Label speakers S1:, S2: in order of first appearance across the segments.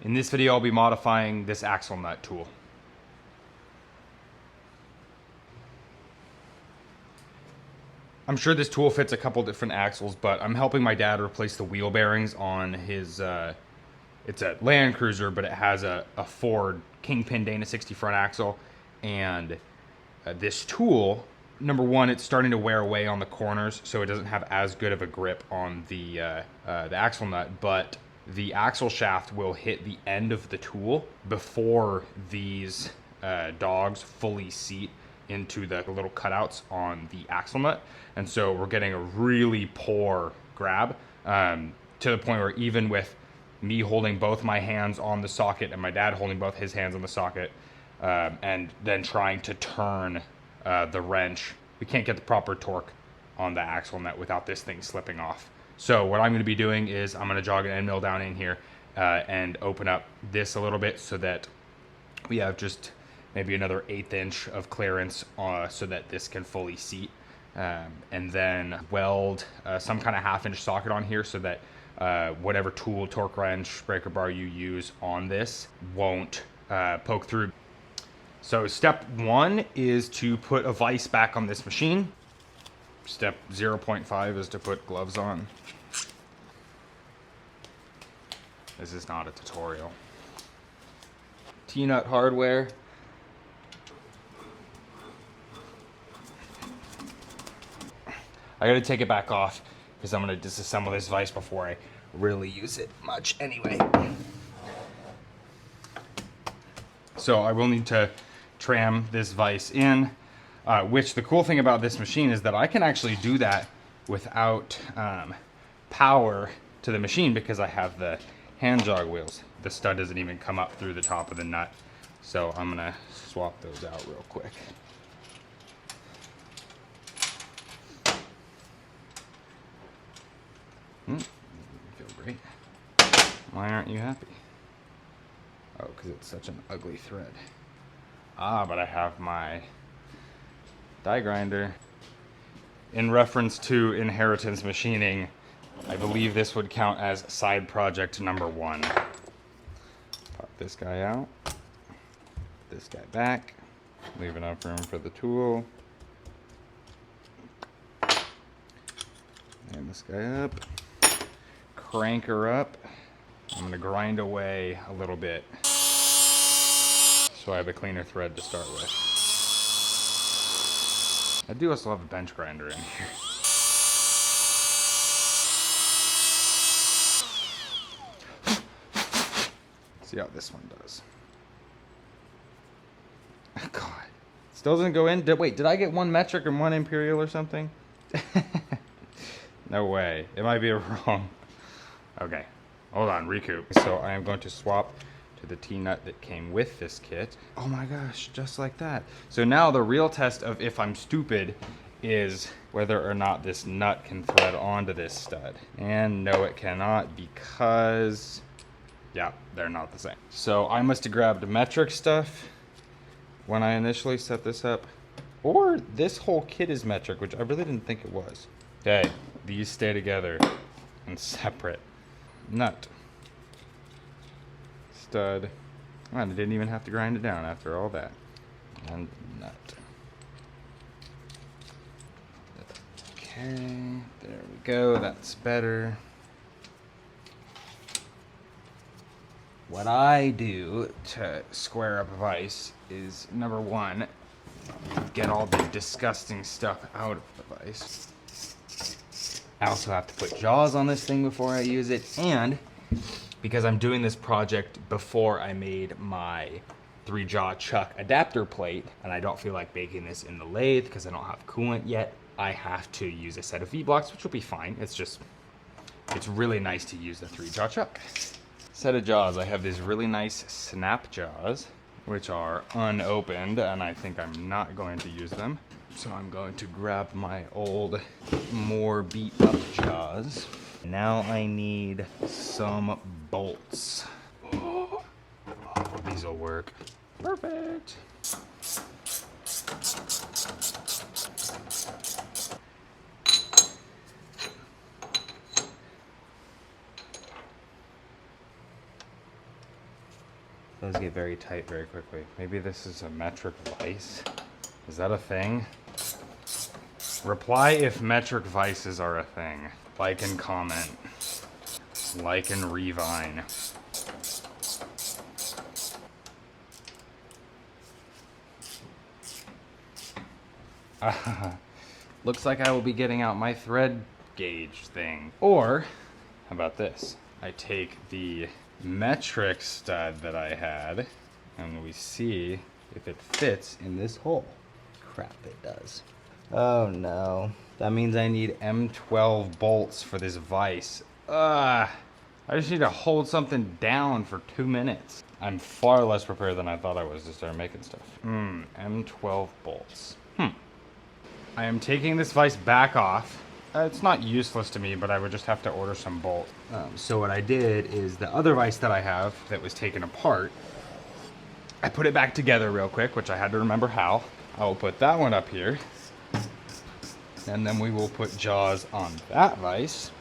S1: In this video, I'll be modifying this axle nut tool. I'm sure this tool fits a couple different axles, but I'm helping my dad replace the wheel bearings on his, it's a Land Cruiser, but it has a Ford Kingpin Dana 60 front axle. And this tool, number one, it's starting to wear away on the corners, so it doesn't have as good of a grip on the axle nut, but the axle shaft will hit the end of the tool before these dogs fully seat into the little cutouts on the axle nut. And so we're getting a really poor grab to the point where even with me holding both my hands on the socket and my dad holding both his hands on the socket and then trying to turn the wrench, we can't get the proper torque on the axle nut without this thing slipping off. So what I'm going to be doing is I'm going to jog an end mill down in here and open up this a little bit so that we have just maybe another 1/8 inch of clearance so that this can fully seat, and then weld some kind of 1/2 inch socket on here so that whatever tool, torque wrench, breaker bar you use on this won't poke through. So step 1 is to put a vise back on this machine. Step 0.5 is to put gloves on. This is not a tutorial. T-nut hardware. I gotta take it back off because I'm gonna disassemble this vise before I really use it much anyway. So I will need to tram this vise in, which the cool thing about this machine is that I can actually do that without power to the machine because I have the hand jog wheels. The stud doesn't even come up through the top of the nut. So I'm gonna swap those out real quick. Feel great. Why aren't you happy? Oh, because it's such an ugly thread. Ah, but I have my die grinder. In reference to inheritance machining, I believe this would count as side project number 1. Pop this guy out, this guy back, leave enough room for the tool. And this guy up. Crank her up. I'm going to grind away a little bit so I have a cleaner thread to start with. I do also have a bench grinder in here. See how this one does. Oh, God. Still doesn't go in? Wait, did I get 1 metric and 1 imperial or something? No way. It might be wrong. Okay, hold on, recoup. So I am going to swap to the T-nut that came with this kit. Oh my gosh, just like that. So now the real test of if I'm stupid is whether or not this nut can thread onto this stud. And no, it cannot because, yeah, they're not the same. So I must have grabbed metric stuff when I initially set this up. Or this whole kit is metric, which I really didn't think it was. Okay, these stay together and separate. Nut, stud, and I didn't even have to grind it down after all that, and nut. Okay, there we go, that's better. What I do to square up a vise is, number 1, get all the disgusting stuff out of the vise. I also have to put jaws on this thing before I use it, and because I'm doing this project before I made my 3-jaw chuck adapter plate, and I don't feel like baking this in the lathe because I don't have coolant yet, I have to use a set of V-blocks, which will be fine. It's really nice to use the 3-jaw chuck. Set of jaws, I have these really nice snap jaws, which are unopened, and I think I'm not going to use them. So I'm going to grab my old, more beat up jaws. Now I need some bolts. Oh, these will work. Perfect. Those get very tight very quickly. Maybe this is a metric vise. Is that a thing? Reply if metric vices are a thing. Like and comment. Like and revine. Looks like I will be getting out my thread gauge thing. Or, how about this? I take the metric stud that I had, and we see if it fits in this hole. Crap, it does. Oh no. That means I need M12 bolts for this vise. I just need to hold something down for 2 minutes. I'm far less prepared than I thought I was to start making stuff. M12 bolts. I am taking this vise back off. It's not useless to me, but I would just have to order some bolts. So what I did is the other vise that I have that was taken apart, I put it back together real quick, which I had to remember how. I will put that one up here. And then we will put jaws on that vise.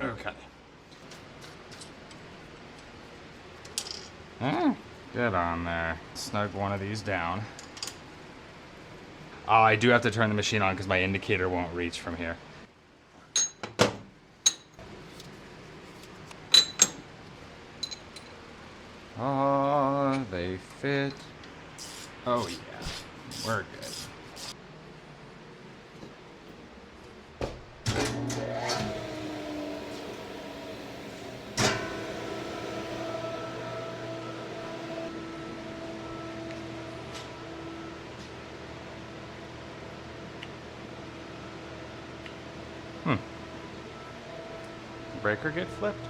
S1: Okay. Get on there. Snug one of these down. Oh, I do have to turn the machine on because my indicator won't reach from here. Oh, they fit. Oh yeah, we're good. Breaker get flipped?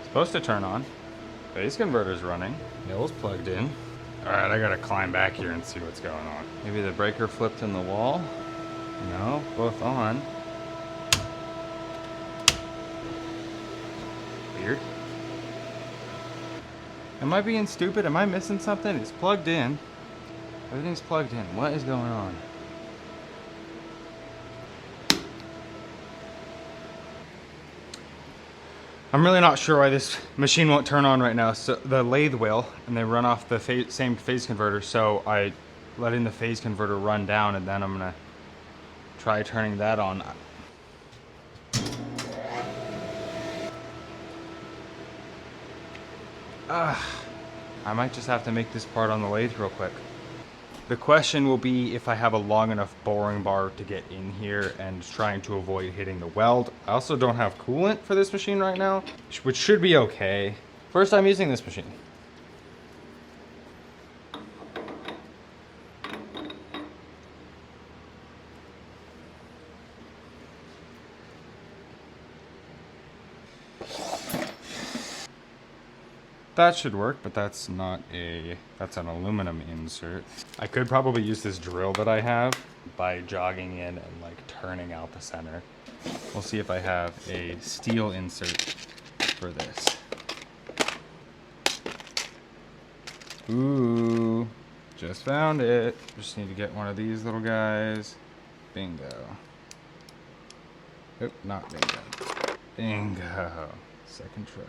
S1: Supposed to turn on. Phase converter's running. Mill's plugged in. Alright, I gotta climb back here and see what's going on. Maybe the breaker flipped in the wall? No, both on. Weird. Am I being stupid? Am I missing something? It's plugged in. Everything's plugged in. What is going on? I'm really not sure why this machine won't turn on right now. So the lathe will, and they run off the same phase converter. So I letting the phase converter run down, and then I'm gonna try turning that on. I might just have to make this part on the lathe real quick. The question will be if I have a long enough boring bar to get in here and trying to avoid hitting the weld. I also don't have coolant for this machine right now, which should be okay. First time using this machine. That should work, but that's not that's an aluminum insert. I could probably use this drill that I have by jogging in and like turning out the center. We'll see if I have a steel insert for this. Ooh, just found it. Just need to get one of these little guys. Bingo. Oop, not bingo. Bingo. Second try.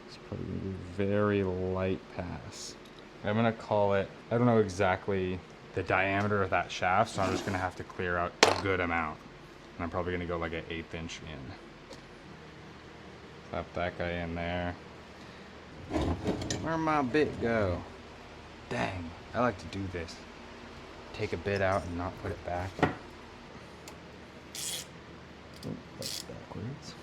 S1: It's probably going to be a very light pass. I'm going to call it, I don't know exactly the diameter of that shaft, so I'm just going to have to clear out a good amount. And I'm probably going to go like an 1/8 inch in. Slap that guy in there. Where'd my bit go? Dang, I like to do this. Take a bit out and not put it back. Oh, that's backwards.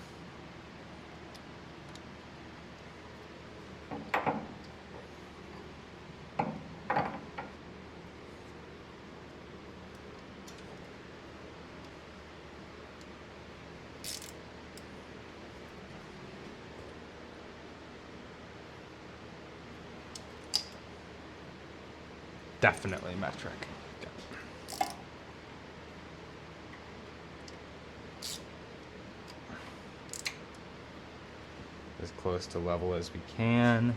S1: Definitely metric. Okay. As close to level as we can.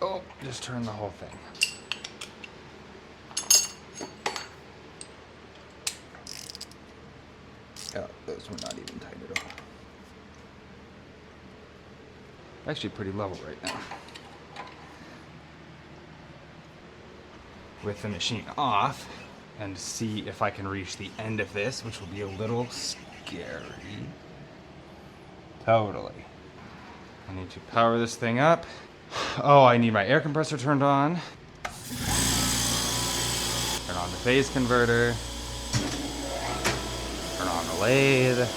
S1: Oh, just turn the whole thing. Oh, those were not even tight at all. Actually pretty level right now. With the machine off, and see if I can reach the end of this, which will be a little scary. Totally. I need to power this thing up. Oh, I need my air compressor turned on. Turn on the phase converter. Turn on the lathe.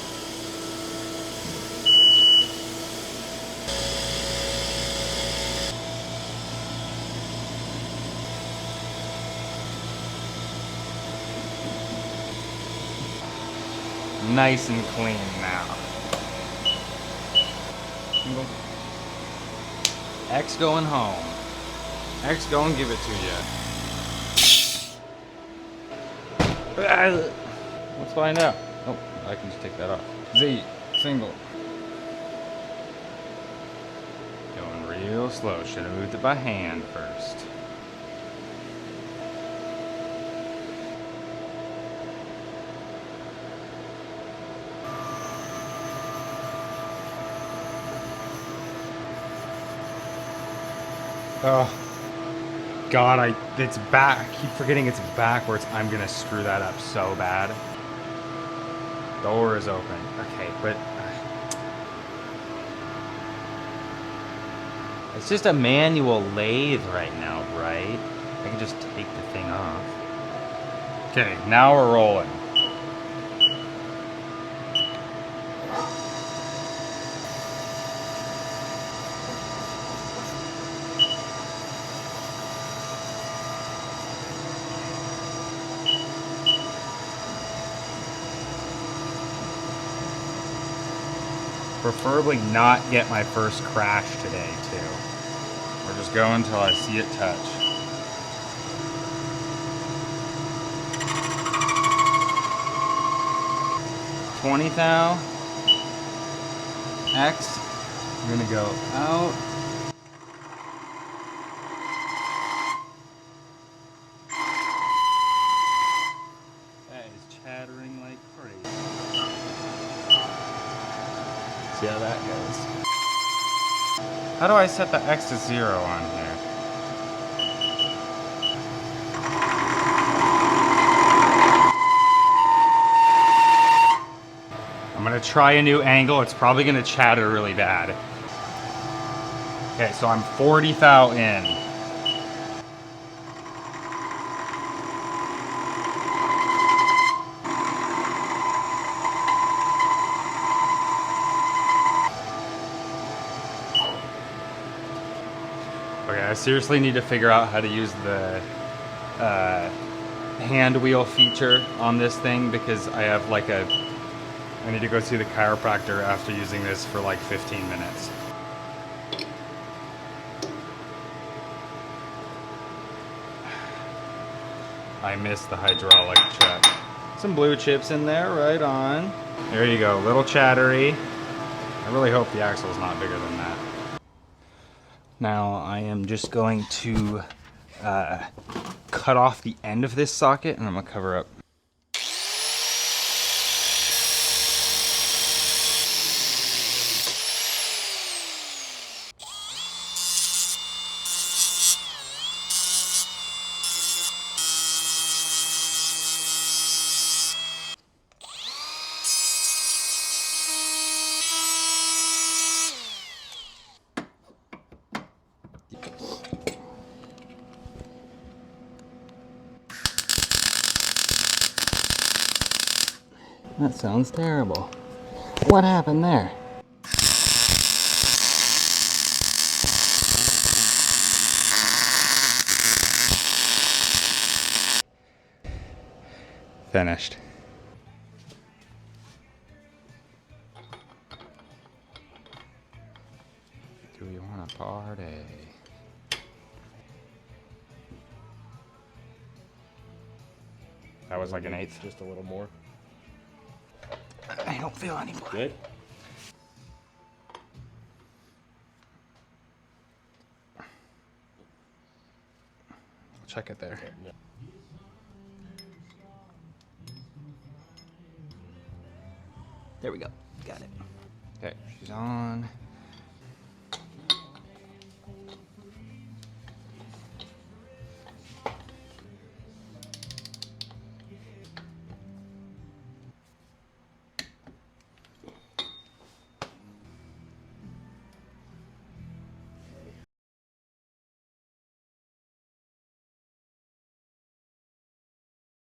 S1: Nice and clean now. X going home. X going give it to you. Let's find out. Oh, I can just take that off. Z, single. Going real slow. Should have moved it by hand first. Oh, God, it's back. I keep forgetting it's backwards. I'm gonna screw that up so bad. Door is open. Okay, but it's just a manual lathe right now, right? I can just take the thing off. Okay, now we're rolling. Preferably not get my first crash today, too. We're just going until I see it touch. $20 thou. X. I'm gonna go out. That is chattering like crazy. See how that goes. How do I set the X to 0 on here? I'm gonna try a new angle. It's probably gonna chatter really bad. Okay, so I'm 40 thou in. Okay, I seriously need to figure out how to use the hand wheel feature on this thing because I have like I need to go see the chiropractor after using this for like 15 minutes. I missed the hydraulic check. Some blue chips in there, right on. There you go, little chattery. I really hope the axle is not bigger than that. Now I am just going to cut off the end of this socket and I'm gonna cover up. That sounds terrible. What happened there? Finished. Do we want to party? That was like an eighth.
S2: Just a little more.
S1: I don't feel any blood.
S2: Good.
S1: I'll check it there.
S2: Yeah. There we go. Got it.
S1: Okay, she's on.